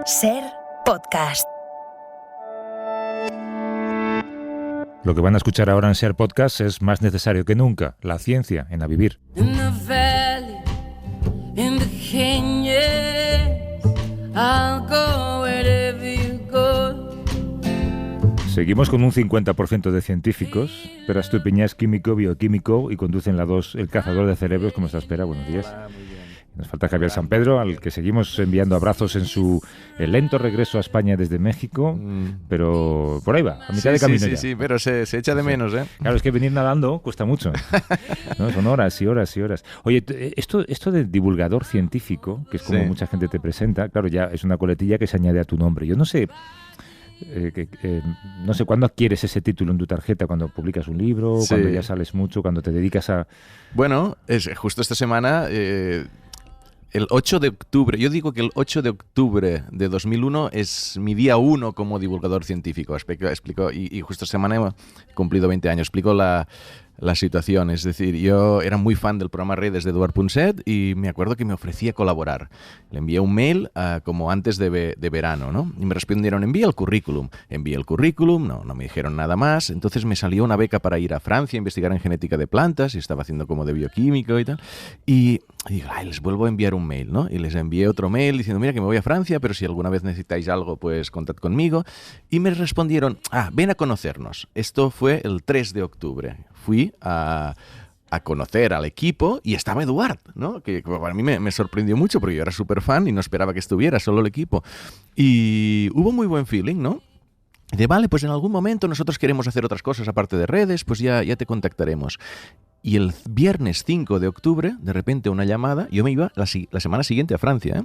Ser Podcast. Lo que van a escuchar ahora en Ser Podcast es más necesario que nunca, la ciencia en A Vivir. Seguimos con un 50% de científicos, pero Estupiñán es químico, bioquímico y conduce en la 2 el cazador de cerebros, como está espera. Buenos días. Hola, muy bien. Nos falta Javier San Pedro, al que seguimos enviando abrazos en su lento regreso a España desde México, pero por ahí va, a mitad de camino ya. Sí, pero se echa de menos, ¿eh? Claro, es que venir nadando cuesta mucho, ¿no? Son horas y horas y horas. Oye, esto de divulgador científico, que es como mucha gente te presenta, claro, ya es una coletilla que se añade a tu nombre. Yo no sé... no sé cuándo adquieres ese título en tu tarjeta, cuando publicas un libro, cuando ya sales mucho, cuando te dedicas a... Bueno, es justo esta semana, el 8 de octubre, yo digo que el 8 de octubre de 2001 es mi día 1 como divulgador científico. Explico, y justo esta semana he cumplido 20 años. Explico la situación. Es decir, yo era muy fan del programa Redes de Eduard Punset y me acuerdo que me ofrecía colaborar. Le envié un mail como antes de verano, ¿no? Y me respondieron, envía el currículum. Envié el currículum, no me dijeron nada más. Entonces me salió una beca para ir a Francia a investigar en genética de plantas y estaba haciendo como de bioquímico y tal. Y digo, les vuelvo a enviar un mail, ¿no? Y les envié otro mail diciendo, mira que me voy a Francia, pero si alguna vez necesitáis algo, pues contad conmigo. Y me respondieron, ven a conocernos. Esto fue el 3 de octubre. Fui a conocer al equipo y estaba Eduard, ¿no? Que para mí me sorprendió mucho porque yo era súper fan y no esperaba que estuviera solo el equipo. Y hubo muy buen feeling, ¿no? De vale, pues en algún momento nosotros queremos hacer otras cosas aparte de redes, pues ya te contactaremos. Y el viernes 5 de octubre, de repente una llamada, yo me iba la semana siguiente a Francia,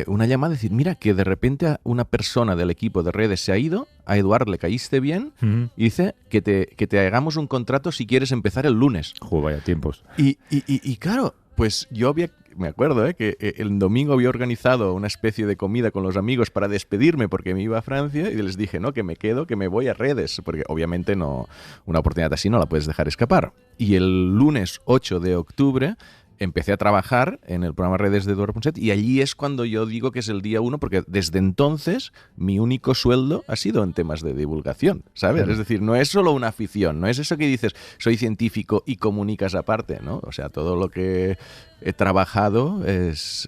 una llamada de decir, mira, que de repente una persona del equipo de redes se ha ido, a Eduard le caíste bien, y dice que te hagamos un contrato si quieres empezar el lunes. Vaya tiempos. Y claro, pues yo me acuerdo que el domingo había organizado una especie de comida con los amigos para despedirme porque me iba a Francia y les dije, no, que me quedo, que me voy a redes, porque obviamente no, una oportunidad así no la puedes dejar escapar. Y el lunes 8 de octubre empecé a trabajar en el programa Redes de Eduard Punset y allí es cuando yo digo que es el día 1 porque desde entonces mi único sueldo ha sido en temas de divulgación, ¿sabes? Claro. Es decir, no es solo una afición, no es eso que dices, soy científico y comunicas aparte, ¿no? O sea, todo lo que he trabajado es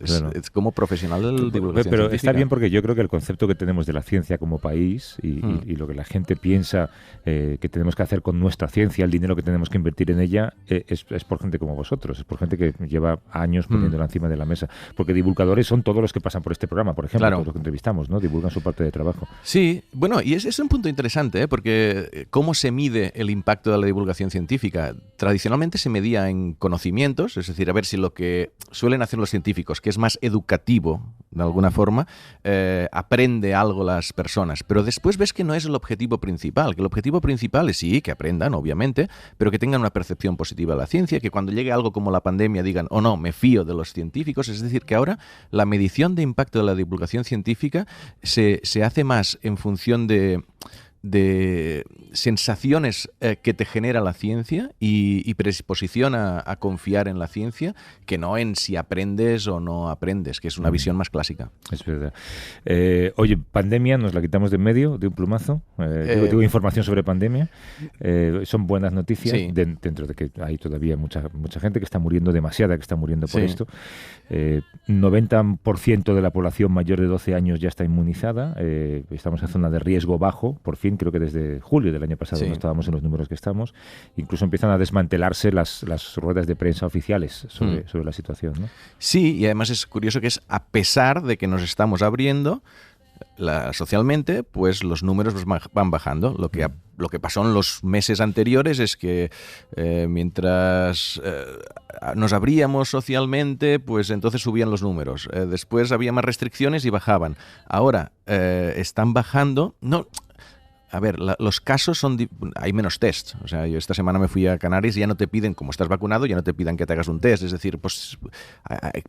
como profesional de divulgación pero científica. Está bien porque yo creo que el concepto que tenemos de la ciencia como país y lo que la gente piensa que tenemos que hacer con nuestra ciencia, el dinero que tenemos que invertir en ella, es por gente como vosotros, es por gente que lleva años poniéndola encima de la mesa. Porque divulgadores son todos los que pasan por este programa, por ejemplo, todos los que entrevistamos, ¿no? Divulgan su parte de trabajo. Sí, bueno, y es un punto interesante, porque ¿cómo se mide el impacto de la divulgación científica? Tradicionalmente se medía en conocimientos, es decir, a ver si lo que suelen hacer los científicos, que es más educativo, de alguna forma, aprende algo las personas. Pero después ves que no es el objetivo principal, que el objetivo principal es sí, que aprendan, obviamente, pero que tengan una percepción positiva de la ciencia, que cuando llegue algo como la pandemia digan, no, me fío de los científicos. Es decir, que ahora la medición de impacto de la divulgación científica se hace más en función de sensaciones que te genera la ciencia y predisposición a confiar en la ciencia, que no en si aprendes o no aprendes, que es una visión más clásica. Es verdad. Oye, pandemia, nos la quitamos de en medio de un plumazo. Digo información sobre pandemia. Son buenas noticias, dentro de que hay todavía mucha gente que está muriendo, demasiada que está muriendo por esto. 90% de la población mayor de 12 años ya está inmunizada. Estamos en zona de riesgo bajo, por fin. Creo que desde julio del año pasado no estábamos en los números que estamos. Incluso empiezan a desmantelarse las ruedas de prensa oficiales sobre la situación, ¿no? Sí, y además es curioso que es a pesar de que nos estamos abriendo socialmente, pues los números van bajando. Lo que pasó en los meses anteriores es que mientras nos abríamos socialmente, pues entonces subían los números. Después había más restricciones y bajaban. Ahora están bajando. No. A ver, los casos hay menos test. O sea, yo esta semana me fui a Canarias y ya no te piden, como estás vacunado, ya no te pidan que te hagas un test. Es decir, pues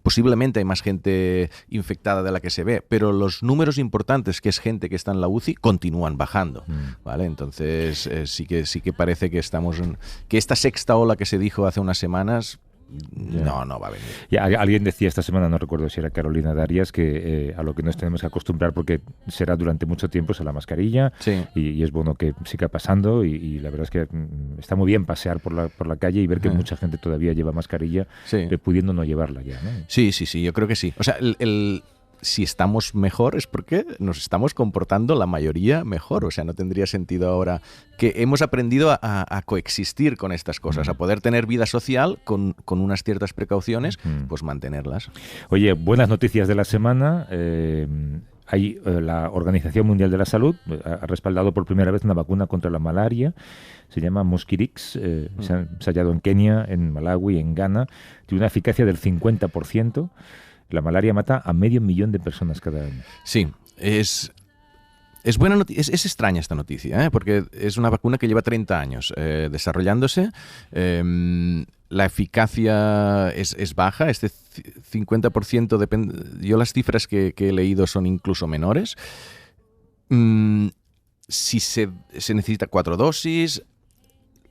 posiblemente hay más gente infectada de la que se ve, pero los números importantes, que es gente que está en la UCI, continúan bajando, ¿vale? Entonces sí que parece que estamos que esta sexta ola que se dijo hace unas semanas no va a venir. Y alguien decía esta semana, no recuerdo si era Carolina Darias, que a lo que nos tenemos que acostumbrar, porque será durante mucho tiempo, es a la mascarilla, y es bueno que siga pasando, y la verdad es que está muy bien pasear por la calle y ver que mucha gente todavía lleva mascarilla, pudiendo no llevarla ya, ¿no? Sí, yo creo que sí. O sea, si estamos mejor es porque nos estamos comportando la mayoría mejor. O sea, no tendría sentido ahora que hemos aprendido a coexistir con estas cosas, a poder tener vida social con unas ciertas precauciones, pues mantenerlas. Oye, buenas noticias de la semana. La Organización Mundial de la Salud ha respaldado por primera vez una vacuna contra la malaria. Se llama Mosquirix. Se ha ensayado en Kenia, en Malawi, en Ghana. Tiene una eficacia del 50%. La malaria mata a 500.000 de personas cada año. Sí, es buena noticia. Es extraña esta noticia, porque es una vacuna que lleva 30 años desarrollándose. La eficacia es baja, este 50% depende. Yo las cifras que he leído son incluso menores. Si se necesita 4 dosis.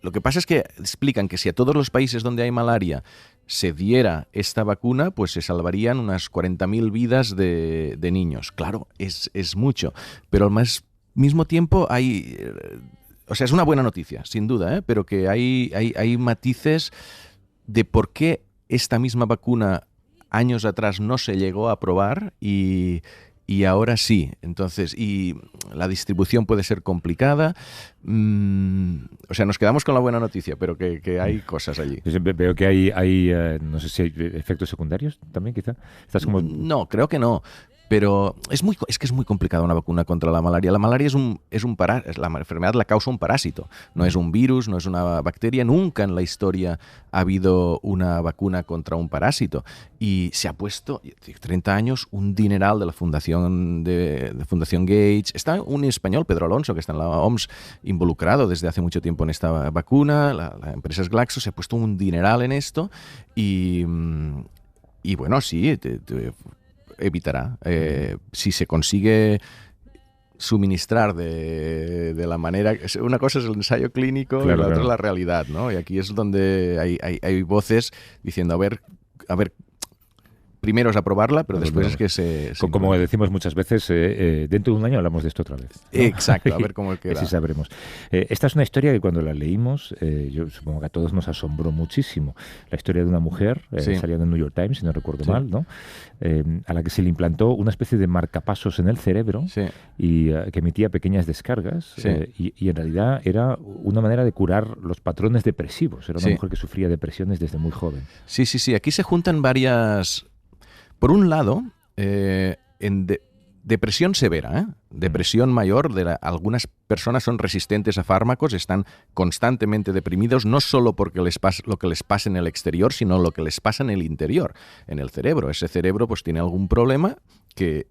Lo que pasa es que explican que si a todos los países donde hay malaria se diera esta vacuna, pues se salvarían unas 40.000 vidas de niños. Claro, es mucho, pero al mismo tiempo hay... O sea, es una buena noticia, sin duda, pero que hay matices de por qué esta misma vacuna años atrás no se llegó a probar y ahora sí. Entonces, y la distribución puede ser complicada. O sea, nos quedamos con la buena noticia, pero que hay cosas allí. Veo que hay no sé si hay efectos secundarios también, quizá. No, creo que no. Pero es que es muy complicada una vacuna contra la malaria. La malaria la enfermedad la causa un parásito. No es un virus, no es una bacteria. Nunca en la historia ha habido una vacuna contra un parásito. Y se ha puesto, 30 años, un dineral de la Fundación Gates. Está un español, Pedro Alonso, que está en la OMS, involucrado desde hace mucho tiempo en esta vacuna. La empresa es Glaxo, se ha puesto un dineral en esto. Y bueno, sí, evitará. Si se consigue suministrar de la manera... Una cosa es el ensayo clínico y la otra es la realidad, ¿no? Y aquí es donde hay voces diciendo, a ver, primero es aprobarla, pero después es que se como decimos muchas veces, dentro de un año hablamos de esto otra vez, ¿no? Exacto, a ver cómo queda. Así sabremos. Esta es una historia que cuando la leímos, yo supongo que a todos nos asombró muchísimo. La historia de una mujer, salía en el New York Times, si no recuerdo mal, ¿no? A la que se le implantó una especie de marcapasos en el cerebro y que emitía pequeñas descargas y en realidad era una manera de curar los patrones depresivos. Era una mujer que sufría depresiones desde muy joven. Sí. Aquí se juntan varias... Por un lado, depresión severa, depresión mayor. Algunas personas son resistentes a fármacos, están constantemente deprimidos, no solo porque lo que les pasa en el exterior, sino lo que les pasa en el interior, en el cerebro. Ese cerebro pues tiene algún problema que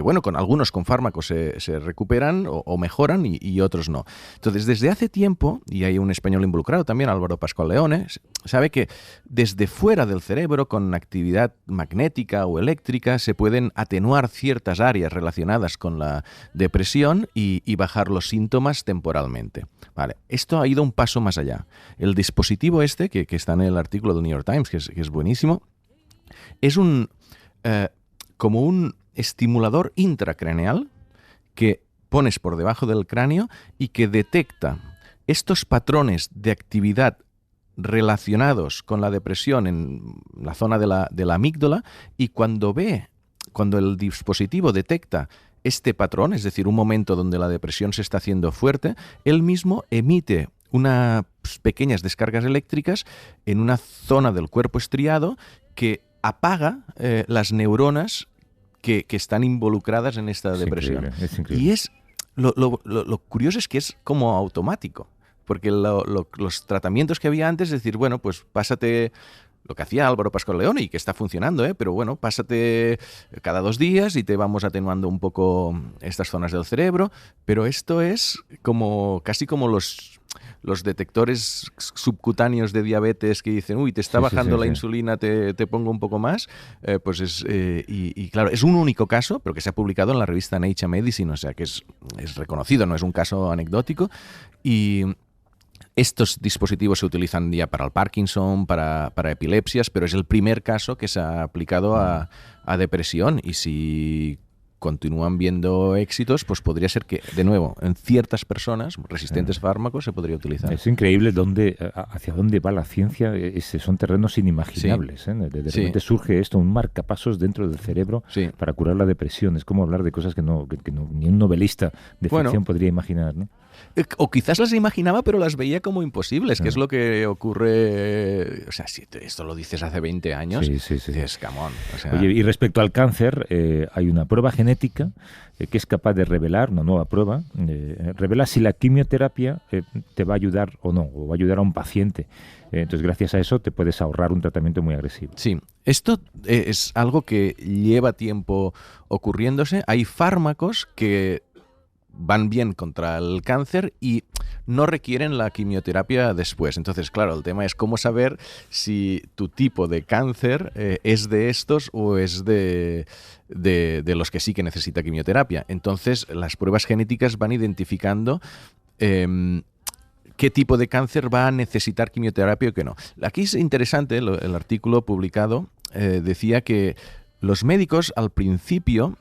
bueno, algunos con fármacos se recuperan o mejoran y otros no. Entonces, desde hace tiempo, y hay un español involucrado también, Álvaro Pascual Leone, sabe que desde fuera del cerebro, con actividad magnética o eléctrica, se pueden atenuar ciertas áreas relacionadas con la depresión y bajar los síntomas temporalmente. Vale, esto ha ido un paso más allá. El dispositivo que está en el artículo del New York Times, que es buenísimo, es como un estimulador intracraneal que pones por debajo del cráneo y que detecta estos patrones de actividad relacionados con la depresión en la zona de la amígdala, y cuando el dispositivo detecta este patrón, es decir, un momento donde la depresión se está haciendo fuerte, él mismo emite unas pequeñas descargas eléctricas en una zona del cuerpo estriado que apaga las neuronas que están involucradas en esta depresión. Es increíble. Y lo curioso es que es como automático, porque los tratamientos que había antes, es decir, bueno, pues pásate lo que hacía Álvaro Pascual Leone y que está funcionando, pero bueno, pásate cada 2 días y te vamos atenuando un poco estas zonas del cerebro, pero esto es casi como los detectores subcutáneos de diabetes que dicen, uy, te está bajando la insulina, te pongo un poco más, y claro, es un único caso, pero que se ha publicado en la revista Nature Medicine, o sea que es reconocido, no es un caso anecdótico, y Estos dispositivos se utilizan ya para el Parkinson, para epilepsias, pero es el primer caso que se ha aplicado a depresión. Y si continúan viendo éxitos, pues podría ser que, de nuevo, en ciertas personas resistentes a fármacos se podría utilizar. Es increíble hacia dónde va la ciencia. Son terrenos inimaginables. Sí. De repente surge esto, un marcapasos dentro del cerebro para curar la depresión. Es como hablar de cosas que ni un novelista de ficción podría imaginar, ¿no? O quizás las imaginaba, pero las veía como imposibles, que es lo que ocurre. O sea, si esto lo dices hace 20 años, dices, come on. O sea... Oye, y respecto al cáncer, hay una prueba genética que es capaz de revelar, una nueva prueba, revela si la quimioterapia te va a ayudar o no, o va a ayudar a un paciente. Entonces, gracias a eso, te puedes ahorrar un tratamiento muy agresivo. Sí, esto es algo que lleva tiempo ocurriéndose. Hay fármacos que van bien contra el cáncer y no requieren la quimioterapia después. Entonces, claro, el tema es cómo saber si tu tipo de cáncer es de estos o es de los que sí que necesita quimioterapia. Entonces, las pruebas genéticas van identificando qué tipo de cáncer va a necesitar quimioterapia o qué no. Aquí es interesante, el artículo publicado decía que los médicos al principio,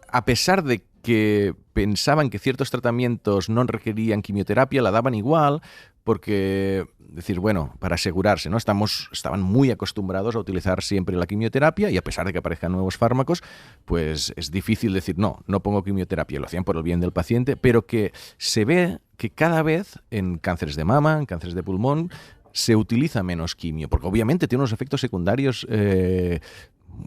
a pesar de que pensaban que ciertos tratamientos no requerían quimioterapia, la daban igual, porque, decir, bueno, para asegurarse, ¿no? Estaban muy acostumbrados a utilizar siempre la quimioterapia y a pesar de que aparezcan nuevos fármacos, pues es difícil decir, no pongo quimioterapia, lo hacían por el bien del paciente, pero que se ve que cada vez en cánceres de mama, en cánceres de pulmón, se utiliza menos quimio, porque obviamente tiene unos efectos secundarios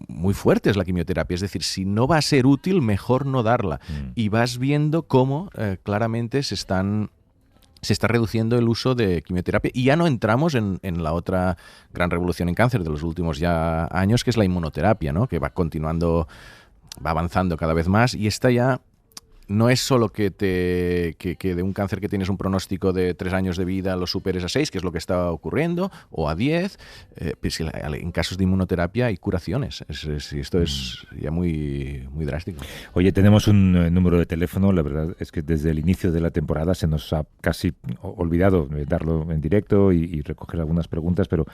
muy fuertes la quimioterapia, es decir, si no va a ser útil, mejor no darla. Y vas viendo cómo claramente se está reduciendo el uso de quimioterapia y ya no entramos en la otra gran revolución en cáncer de los últimos ya años, que es la inmunoterapia, ¿no? Que va avanzando cada vez más y esta ya no es solo que de un cáncer que tienes un pronóstico de 3 años de vida lo superes a 6, que es lo que está ocurriendo, o a 10. Pues en casos de inmunoterapia hay curaciones. Esto es ya muy, muy drástico. Oye, tenemos un número de teléfono. La verdad es que desde el inicio de la temporada se nos ha casi olvidado darlo en directo y recoger algunas preguntas, pero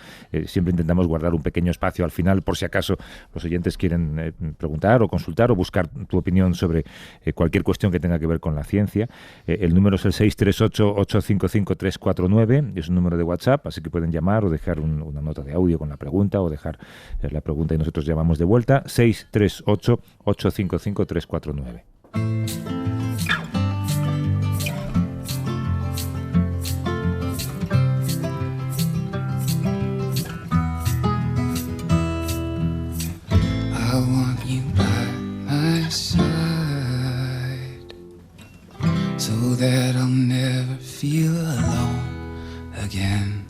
siempre intentamos guardar un pequeño espacio al final por si acaso los oyentes quieren preguntar o consultar o buscar tu opinión sobre cualquier cuestión que tenga que ver con la ciencia. El número es el 638-855-349, es un número de WhatsApp, así que pueden llamar o dejar una nota de audio con la pregunta o dejar la pregunta y nosotros llamamos de vuelta. 638-855-349. So that I'll never feel alone again.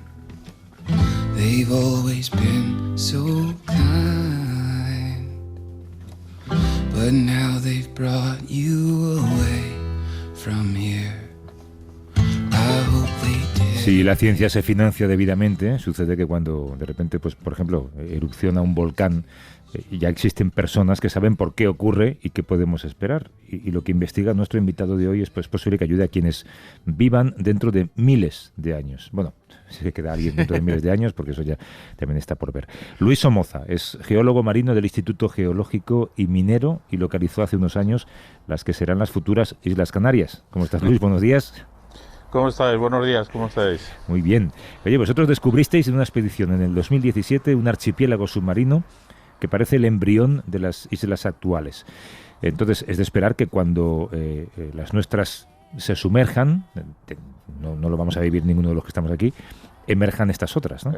They've always been so kind, but now they've brought you away from here. I hope they did. Si la ciencia se financia debidamente, sucede que cuando de repente, pues por ejemplo, erupciona un volcán, ya existen personas que saben por qué ocurre y qué podemos esperar. Y lo que investiga nuestro invitado de hoy es posible que ayude a quienes vivan dentro de miles de años. Bueno, si se queda alguien dentro de miles de años, porque eso ya también está por ver. Luis Somoza es geólogo marino del Instituto Geológico y Minero y localizó hace unos años las que serán las futuras Islas Canarias. ¿Cómo estás, Luis? Buenos días. ¿Cómo estáis? Buenos días, ¿cómo estáis? Muy bien. Oye, vosotros descubristeis en una expedición en el 2017 un archipiélago submarino que parece el embrión de las islas actuales. Entonces, es de esperar que cuando las nuestras se sumerjan, no lo vamos a vivir ninguno de los que estamos aquí, emerjan estas otras, ¿no?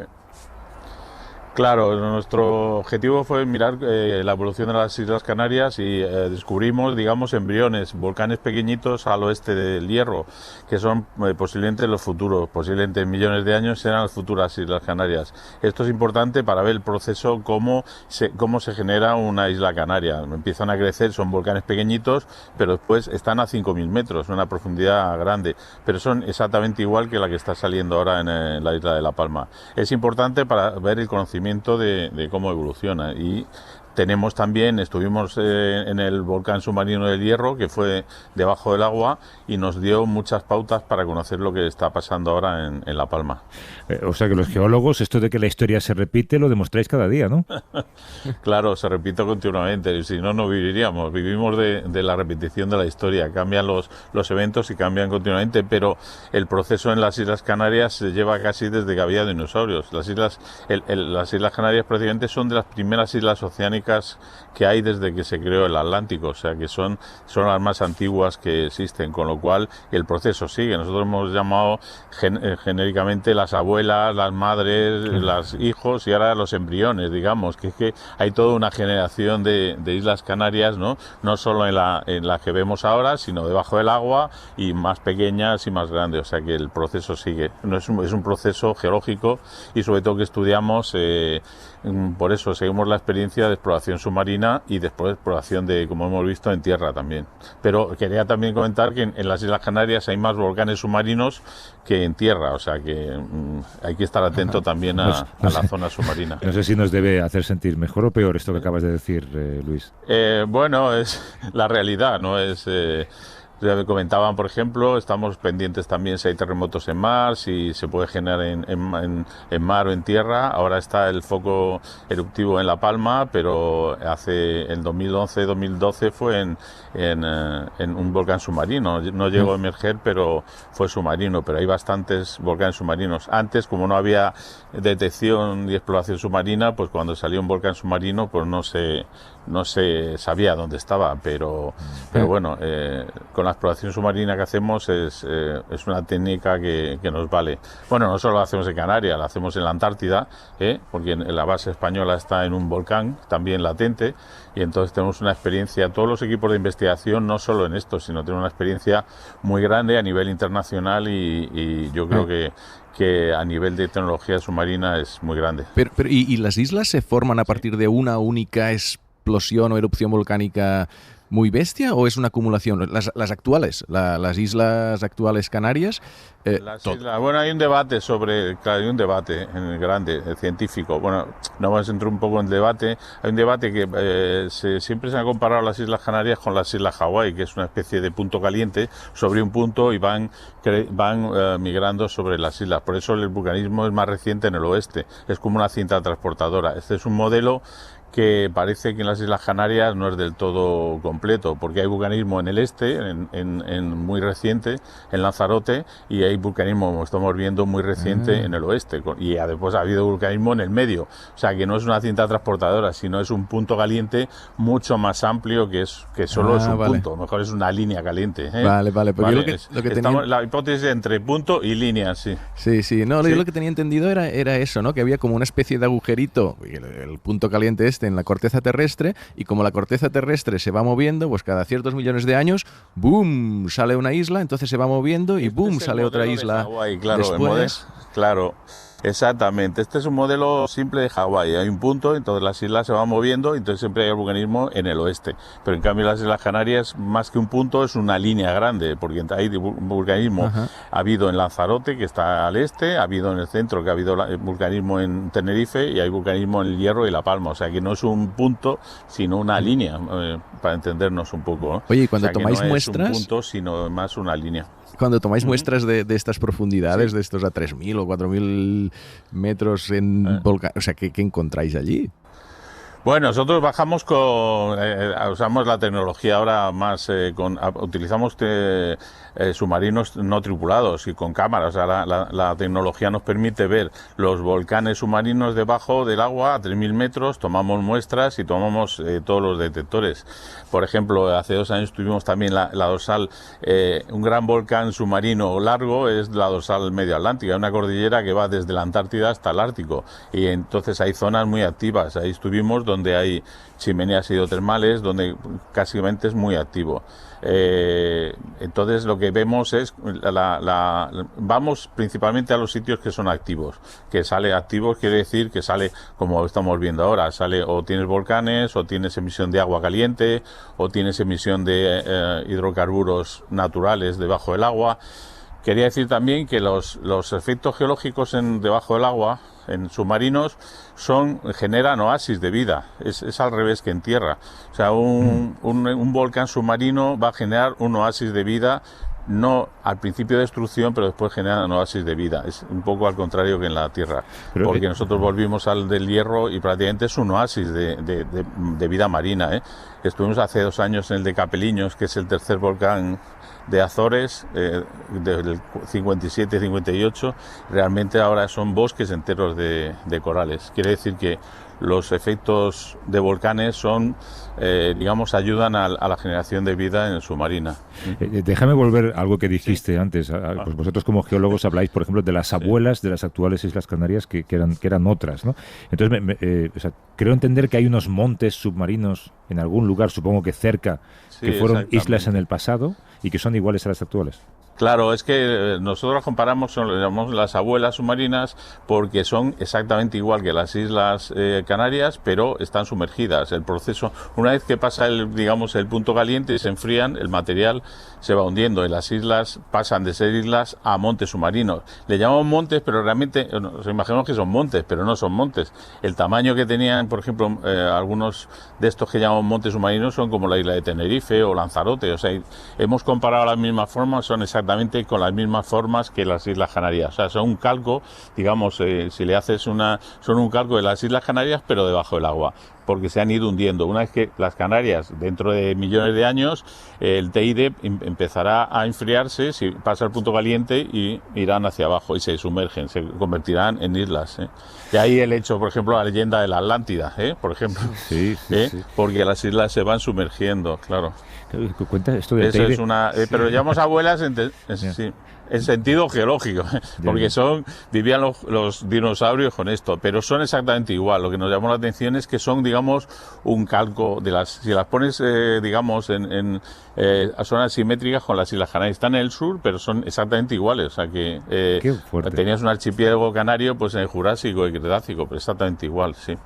Claro, nuestro objetivo fue mirar la evolución de las Islas Canarias y descubrimos, digamos, embriones, volcanes pequeñitos al oeste del Hierro, que son posiblemente los futuros, posiblemente en millones de años serán las futuras Islas Canarias. Esto es importante para ver el proceso, cómo se genera una isla canaria. Empiezan a crecer, son volcanes pequeñitos, pero después están a 5.000 metros, una profundidad grande, pero son exactamente igual que la que está saliendo ahora en la isla de La Palma. Es importante para ver el conocimiento de cómo evoluciona y tenemos también, estuvimos en el volcán submarino del Hierro, que fue debajo del agua, y nos dio muchas pautas para conocer lo que está pasando ahora en La Palma. O sea que los geólogos, esto de que la historia se repite, lo demostráis cada día, ¿no? Claro, se repite continuamente, y si no, no viviríamos. Vivimos de la repetición de la historia. Cambian los eventos y cambian continuamente, pero el proceso en las Islas Canarias se lleva casi desde que había dinosaurios. Las Islas Canarias prácticamente son de las primeras islas oceánicas que hay desde que se creó el Atlántico, o sea que son las más antiguas que existen, con lo cual el proceso sigue. Nosotros hemos llamado genéricamente las abuelas, las madres, los hijos y ahora los embriones, digamos, que es que hay toda una generación de Islas Canarias, no solo en la que vemos ahora, sino debajo del agua y más pequeñas y más grandes, o sea que el proceso sigue. No es un proceso geológico y sobre todo que estudiamos, por eso seguimos la experiencia de exploración submarina y después exploración como hemos visto, en tierra también. Pero quería también comentar que en las Islas Canarias hay más volcanes submarinos que en tierra, o sea que hay que estar atento también a la zona submarina. No sé si nos debe hacer sentir mejor o peor esto que acabas de decir, Luis. Bueno, es la realidad, no es... Ya comentaban, por ejemplo, estamos pendientes también si hay terremotos en mar, si se puede generar en mar o en tierra. Ahora está el foco eruptivo en La Palma, pero en 2011-2012 fue en un volcán submarino. No llegó a emerger, pero fue submarino. Pero hay bastantes volcanes submarinos. Antes, como no había detección y exploración submarina, pues cuando salió un volcán submarino, pues no se sabía dónde estaba. Pero bueno, con la exploración submarina que hacemos es una técnica que nos vale. Bueno, no solo la hacemos en Canarias, la hacemos en la Antártida, porque la base española está en un volcán también latente, y entonces tenemos una experiencia, todos los equipos de investigación, no solo en esto, sino tenemos una experiencia muy grande a nivel internacional y yo creo que a nivel de tecnología submarina es muy grande. Pero ¿y las islas se forman a partir de una única explosión o erupción volcánica muy bestia, o es una acumulación? Las actuales, las islas actuales Canarias. Bueno, hay un debate grande, científico. Bueno, no vamos a entrar un poco en debate. Hay un debate que siempre se han comparado las Islas Canarias con las Islas Hawái, que es una especie de punto caliente sobre un punto y van migrando sobre las islas. Por eso el vulcanismo es más reciente en el oeste. Es como una cinta transportadora. Este es un modelo que parece que en las Islas Canarias no es del todo completo, porque hay vulcanismo en el este, muy reciente, en Lanzarote, y hay vulcanismo, como estamos viendo, muy reciente en el oeste, y después ha habido vulcanismo en el medio, o sea que no es una cinta transportadora, sino es un punto caliente mucho más amplio que solo es un punto, mejor es una línea caliente. Vale, porque lo que tenía... la hipótesis entre punto y línea, sí. Sí, no, yo lo que tenía entendido era eso, ¿no? Que había como una especie de agujerito, el punto caliente en la corteza terrestre, y como la corteza terrestre se va moviendo, pues cada ciertos millones de años, ¡boom!, sale una isla, entonces se va moviendo y ¡boom!, sale otra isla. Hawái, claro, después. Claro. Exactamente, este es un modelo simple de Hawái, hay un punto, entonces las islas se van moviendo, entonces siempre hay vulcanismo en el oeste, pero en cambio las Islas Canarias, más que un punto, es una línea grande, porque hay vulcanismo, ha habido en Lanzarote, que está al este, ha habido en el centro, que ha habido vulcanismo en Tenerife, y hay vulcanismo en el Hierro y La Palma, o sea que no es un punto, sino una línea, para entendernos un poco, ¿no? Oye, y cuando tomáis muestras... No es un punto, sino más una línea. Cuando tomáis muestras de estas profundidades, de estos a 3.000 o 4.000 metros en volcán, o sea, ¿qué encontráis allí? Bueno, nosotros bajamos usamos la tecnología ahora más, utilizamos submarinos no tripulados y con cámaras. O sea, la tecnología nos permite ver los volcanes submarinos debajo del agua a 3.000 metros, tomamos muestras y tomamos todos los detectores. Por ejemplo, hace 2 años tuvimos también la dorsal, un gran volcán submarino largo es la dorsal medio atlántica, una cordillera que va desde la Antártida hasta el Ártico, y entonces hay zonas muy activas. Ahí estuvimos donde hay chimeneas hidrotermales, donde cásicamente es muy activo. Entonces lo que vemos es vamos principalmente a los sitios que son activos. Que sale activos quiere decir que sale, como estamos viendo ahora, sale o tienes volcanes, o tienes emisión de agua caliente, o tienes emisión de hidrocarburos naturales debajo del agua. Quería decir también que los efectos geológicos debajo del agua en submarinos generan oasis de vida. Es al revés que en tierra. O sea, un volcán submarino va a generar un oasis de vida, no al principio de destrucción, pero después generan oasis de vida. Es un poco al contrario que en la Tierra, porque nosotros volvimos al del Hierro y prácticamente es un oasis de vida marina, ¿eh? Estuvimos hace 2 años en el de Capeliños, que es el tercer volcán de Azores, del 57-58. Realmente ahora son bosques enteros de corales. Quiere decir que los efectos de volcanes son, digamos, ayudan a la generación de vida en submarina. Déjame volver a algo que dijiste antes. Pues vosotros como geólogos habláis, por ejemplo, de las abuelas de las actuales Islas Canarias que eran otras, ¿no? Entonces, o sea, creo entender que hay unos montes submarinos en algún lugar, supongo que cerca, que fueron islas en el pasado y que son iguales a las actuales. Claro, es que nosotros comparamos, llamamos las abuelas submarinas, porque son exactamente igual que las Islas Canarias, pero están sumergidas. El proceso, una vez que pasa el punto caliente y se enfrían, el material se va hundiendo. En las islas pasan de ser islas a montes submarinos. Le llamamos montes, pero realmente nos imaginamos que son montes, pero no son montes. El tamaño que tenían, por ejemplo, algunos de estos que llamamos montes submarinos son como la isla de Tenerife o Lanzarote. O sea, hemos comparado las mismas formas, son exactamente con las mismas formas que las Islas Canarias. O sea, son un calco, digamos, si le haces son un calco de las Islas Canarias, pero debajo del agua, porque se han ido hundiendo. Una vez que las Canarias, dentro de millones de años, el Teide empezará a enfriarse, si pasa el punto caliente, y irán hacia abajo y se sumergen, se convertirán en islas, ¿eh? Y ahí el hecho, por ejemplo, la leyenda de la Atlántida, por ejemplo, sí. Porque las islas se van sumergiendo, claro. Cuenta esto del Eso Teide. es una, pero llamamos abuelas sí, en sentido geológico, porque vivían los dinosaurios con esto, pero son exactamente igual. Lo que nos llamó la atención es que son, digamos, un calco de si las pones, digamos, son asimétricas con las Islas Canarias. Están en el sur, pero son exactamente iguales. O sea que tenías un archipiélago canario, pues en el Jurásico y Cretácico, pero exactamente igual, sí.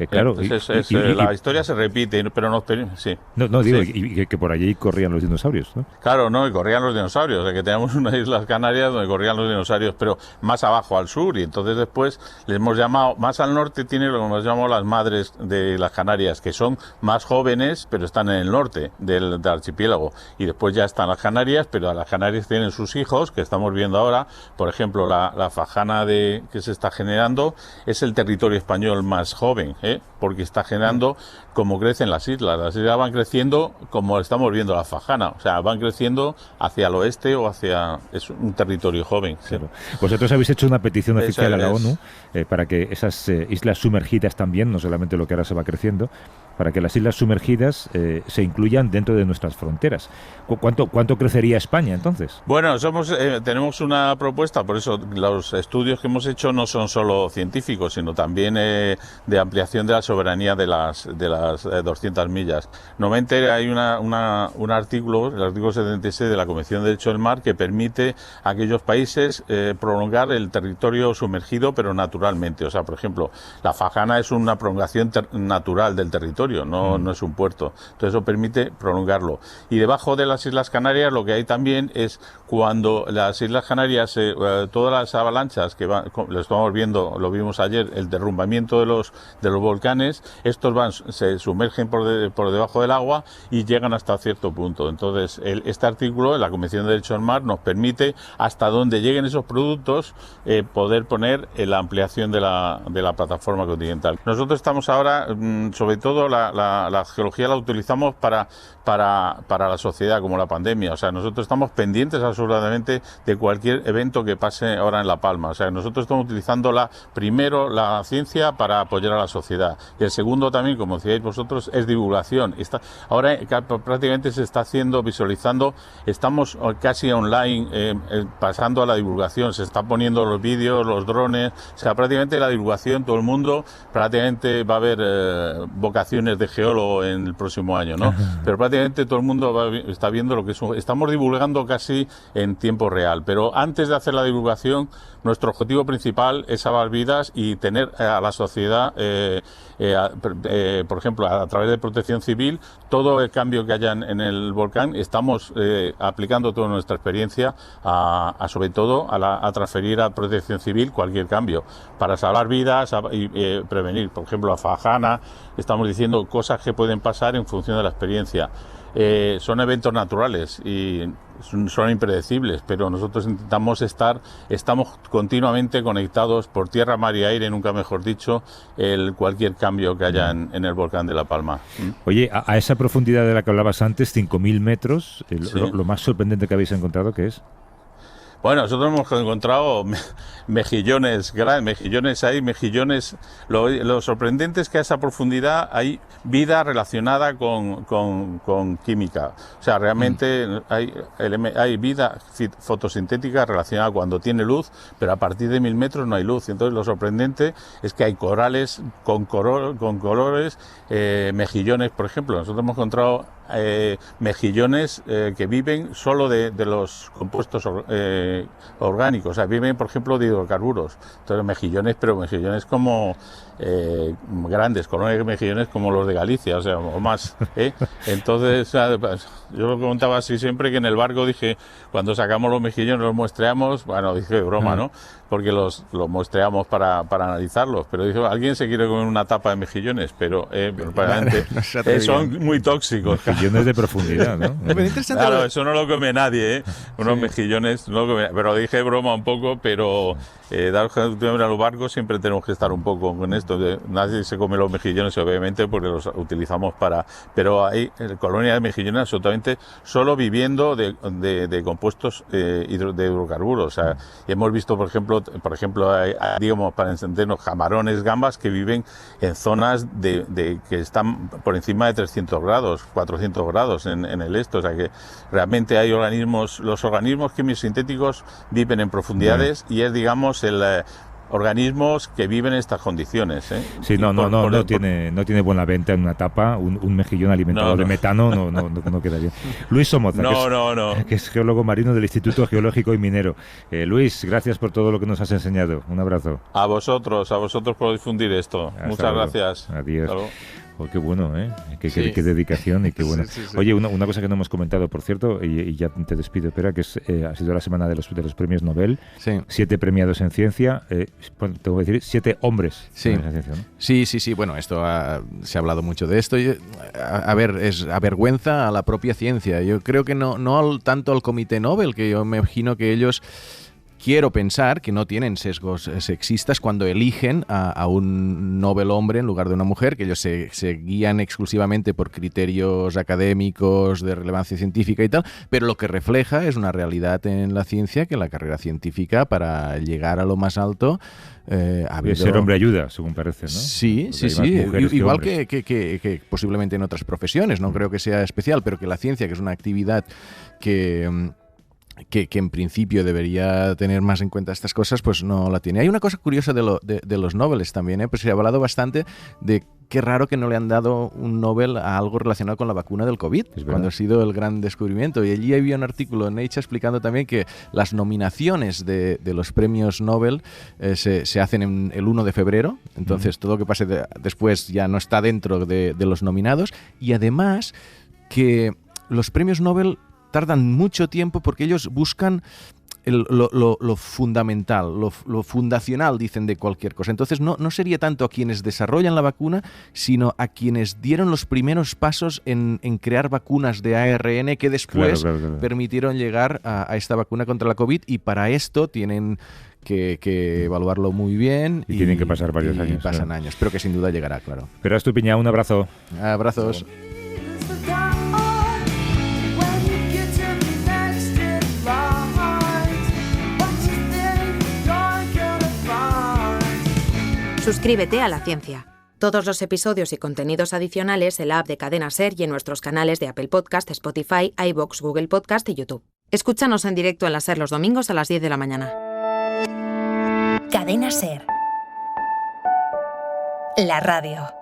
Claro, la historia se repite, pero sí. No digo, y que por allí corrían los dinosaurios, ¿no? Claro, no, y corrían los dinosaurios, o sea, que teníamos unas Islas Canarias donde corrían los dinosaurios, pero más abajo al sur, y entonces después les hemos llamado, más al norte tiene lo que hemos llamado las madres de las Canarias, que son más jóvenes, pero están en el norte del archipiélago, y después ya están las Canarias, pero las Canarias tienen sus hijos, que estamos viendo ahora. Por ejemplo, la Fajana que se está generando es el territorio español más joven, porque está generando como crecen las islas van creciendo como estamos viendo la Fajana, o sea, van creciendo hacia el oeste es un territorio joven. Claro. Vosotros habéis hecho una petición oficial a la ONU para que esas islas sumergidas también, no solamente lo que ahora se va creciendo, para que las islas sumergidas se incluyan dentro de nuestras fronteras. ¿Cuánto crecería España entonces? Bueno, tenemos una propuesta, por eso los estudios que hemos hecho no son solo científicos, sino también de ampliación de la soberanía de las 200 millas. Normalmente hay un artículo, el artículo 76 de la Convención de Derecho del Mar, que permite a aquellos países prolongar el territorio sumergido, pero naturalmente. O sea, por ejemplo, la Fajana es una prolongación natural del territorio, no es un puerto. Entonces eso permite prolongarlo. Y debajo de las Islas Canarias lo que hay también es, cuando las Islas Canarias, todas las avalanchas que lo estamos viendo, lo vimos ayer, el derrumbamiento de los volcanes, estos se sumergen por debajo del agua y llegan hasta cierto punto. Entonces, este artículo de la Convención de Derecho del Mar nos permite, hasta donde lleguen esos productos, poder poner la ampliación de la plataforma continental. Nosotros estamos ahora, sobre todo la geología la utilizamos para la sociedad, como la pandemia. O sea, nosotros estamos pendientes absolutamente de cualquier evento que pase ahora en La Palma. O sea, nosotros estamos utilizando primero la ciencia para apoyar a la sociedad. Y el segundo también, como decíais vosotros, es divulgación. Ahora prácticamente se está visualizando, estamos casi online pasando a la divulgación. Se está poniendo los vídeos, los drones. O sea, prácticamente la divulgación, todo el mundo prácticamente va a haber vocación vacaciones de geólogo en el próximo año, ¿no? Pero prácticamente todo el mundo está viendo lo que estamos divulgando casi en tiempo real. Pero antes de hacer la divulgación, nuestro objetivo principal es salvar vidas y tener a la sociedad, por ejemplo, a través de Protección Civil, todo el cambio que haya en el volcán, estamos aplicando toda nuestra experiencia sobre todo a transferir a Protección Civil cualquier cambio para salvar vidas y prevenir. Por ejemplo, a Fajana estamos diciendo cosas que pueden pasar en función de la experiencia. Son eventos naturales y son impredecibles, pero nosotros estamos continuamente conectados por tierra, mar y aire, nunca mejor dicho, cualquier cambio que haya en el volcán de La Palma. Oye, a esa profundidad de la que hablabas antes, 5.000 metros, Sí. lo más sorprendente que habéis encontrado, ¿qué es? Bueno, nosotros hemos encontrado mejillones, mejillones. Lo sorprendente es que a esa profundidad hay vida relacionada con química. O sea, realmente hay vida fotosintética relacionada cuando tiene luz, pero a partir de 1.000 metros no hay luz. Entonces, lo sorprendente es que hay corales con colores, mejillones, por ejemplo. Nosotros hemos encontrado mejillones que viven solo de los compuestos orgánicos, o sea, viven, por ejemplo, de hidrocarburos. Entonces, mejillones como grandes, colonias mejillones como los de Galicia, o sea, o más. Entonces, yo lo comentaba así siempre, que en el barco dije, cuando sacamos los mejillones, los muestreamos, bueno, dije de broma, ¿no? Porque los muestreamos para analizarlos, pero dije, alguien se quiere comer una tapa de mejillones, pero probablemente son muy tóxicos. Mejillones de profundidad, ¿no? Claro, eso no lo come nadie, unos mejillones, no lo come, pero dije broma un poco, pero daros que a los barcos siempre tenemos que estar un poco con esto. Nadie se come los mejillones, obviamente, porque los utilizamos pero hay colonias de mejillones absolutamente solo viviendo de compuestos de hidrocarburos. O sea, y hemos visto, por ejemplo, hay, digamos, para entendernos, camarones, gambas que viven en zonas que están por encima de 300 grados, 400 grados en el esto. O sea, que realmente hay los organismos quimiosintéticos viven en profundidades y es, digamos, organismos que viven en estas condiciones. Sí, no tiene buena venta en una tapa un mejillón alimentado de metano, no queda bien. Luis Somoza, que es geólogo marino del Instituto Geológico y Minero. Luis, gracias por todo lo que nos has enseñado. Un abrazo. A vosotros por difundir esto. Muchas gracias. Adiós. Oh, qué bueno, ¿eh? Qué dedicación y qué bueno. Sí. Oye, una cosa que no hemos comentado, por cierto, y ya te despido, espera, que ha sido la semana de los premios Nobel. Sí. 7 premiados en ciencia, tengo que decir, 7 hombres en ciencia, ¿no? Sí. Bueno, se ha hablado mucho de esto. A ver, es avergüenza a la propia ciencia. Yo creo que no tanto al Comité Nobel, que yo me imagino que ellos... Quiero pensar que no tienen sesgos sexistas cuando eligen a un Nobel hombre en lugar de una mujer, que ellos se guían exclusivamente por criterios académicos de relevancia científica y tal, pero lo que refleja es una realidad en la ciencia, que la carrera científica, para llegar a lo más alto, ser hombre ayuda, según parece, ¿no? Sí. Igual que posiblemente en otras profesiones, no creo que sea especial, pero que la ciencia, que es una actividad que en principio debería tener más en cuenta estas cosas, pues no la tiene. Hay una cosa curiosa de los Nobeles también, pues se ha hablado bastante de qué raro que no le han dado un Nobel a algo relacionado con la vacuna del COVID, cuando ha sido el gran descubrimiento. Y allí había un artículo en Nature explicando también que las nominaciones de los premios Nobel se hacen el 1 de febrero, entonces todo lo que pase después ya no está dentro de los nominados, y además que los premios Nobel tardan mucho tiempo porque ellos buscan lo fundamental, lo fundacional, dicen, de cualquier cosa. Entonces no sería tanto a quienes desarrollan la vacuna, sino a quienes dieron los primeros pasos en crear vacunas de ARN que después permitieron llegar a esta vacuna contra la COVID, y para esto tienen que evaluarlo muy bien. Y tienen que pasar varios años. Y pasan años, pero que sin duda llegará, claro. Pero Estupiñán, un abrazo. Abrazos. Suscríbete a La Ciencia. Todos los episodios y contenidos adicionales en la app de Cadena Ser y en nuestros canales de Apple Podcast, Spotify, iVoox, Google Podcast y YouTube. Escúchanos en directo en la Ser los domingos a las 10 de la mañana. Cadena Ser. La radio.